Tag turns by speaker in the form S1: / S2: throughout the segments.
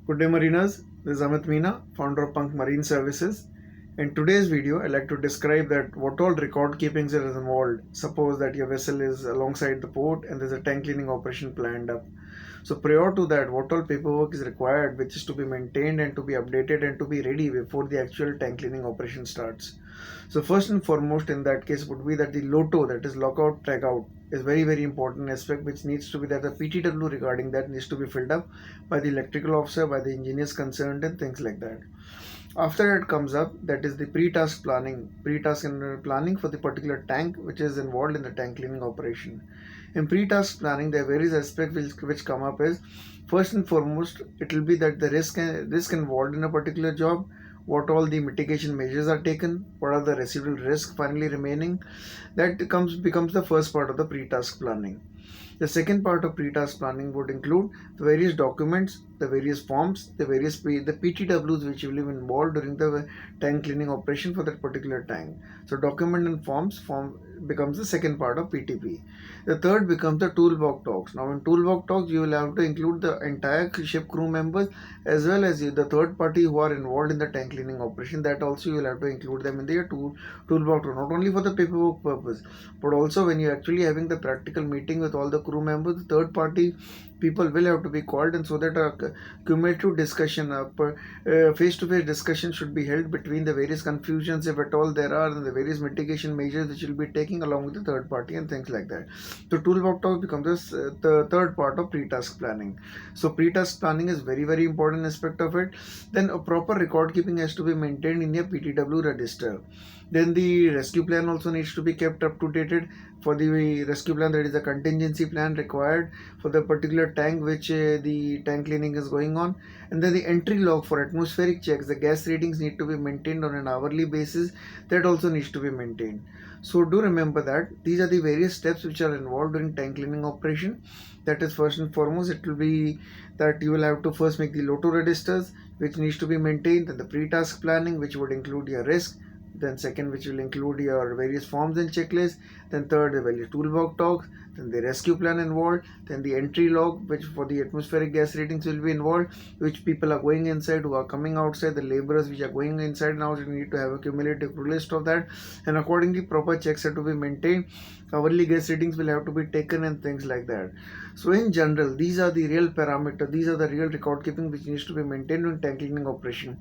S1: Good day mariners, this is Amit Meena, founder of Punk Marine Services. In today's video, I'd like to describe that what all record keeping is involved. Suppose that your vessel is alongside the port and there's a tank cleaning operation planned up. So prior to that, what all paperwork is required, which is to be maintained and to be updated and to be ready before the actual tank cleaning operation starts. So first and foremost in that case would be that the LOTO, that is lockout tagout, is very important aspect which needs to be that the PTW regarding that needs to be filled up by the electrical officer, by the engineers concerned and things like that. After it comes up, that is the pre-task planning, pre-task and planning for the particular tank which is involved in the tank cleaning operation. In pre-task planning, there are various aspects which come up is first and foremost, it will be that the risk involved in a particular job, what all the mitigation measures are taken, what are the residual risks finally remaining. That becomes the first part of the pre-task planning. The second part of pre-task planning would include the various documents, the various forms, the PTWs which will be involved during the tank cleaning operation for that particular tank. So document and form becomes the second part of PTP. The third becomes the toolbox talks. Now in toolbox talks you will have to include the entire ship crew members as well as the third party who are involved in the tank cleaning operation. That also you will have to include them in the toolbox talk, not only for the paperwork purpose but also when you are actually having the practical meeting with all the crew members, the third party people will have to be called, and so that a cumulative discussion, face-to-face discussion should be held between the various confusions, if at all there are, and the various mitigation measures which will be taking along with the third party and things like that. So toolbox talk becomes the third part of pre-task planning. So pre-task planning is very important aspect of it. Then a proper record keeping has to be maintained in your PTW register. Then the rescue plan also needs to be kept up to date. For the rescue plan, there is a contingency plan required for the particular tank which the tank cleaning is going on. And then the entry log for atmospheric checks, the gas readings need to be maintained on an hourly basis. That also needs to be maintained. So do remember that these are the various steps which are involved during tank cleaning operation. That is first and foremost, it will be that you will have to first make the LOTO registers which needs to be maintained, then the pre-task planning which would include your risk, then second which will include your various forms and checklists, then third the value toolbox talks, then the rescue plan involved, then the entry log which for the atmospheric gas ratings will be involved, which people are going inside, who are coming outside, the laborers which are going inside. Now you need to have a cumulative list of that, and accordingly proper checks have to be maintained, hourly gas ratings will have to be taken and things like that. So in general, these are the real parameters, these are the real record keeping which needs to be maintained in tank cleaning operation.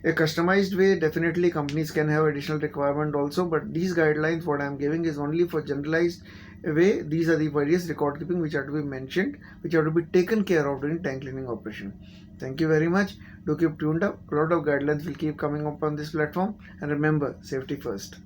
S1: A customized way, definitely companies can have additional requirement also, but these guidelines what I am giving is only for generalized way. These are the various record keeping which are to be mentioned, which are to be taken care of during tank cleaning operation. Thank you very much. Do keep tuned up. A lot of guidelines will keep coming up on this platform, and remember, safety first.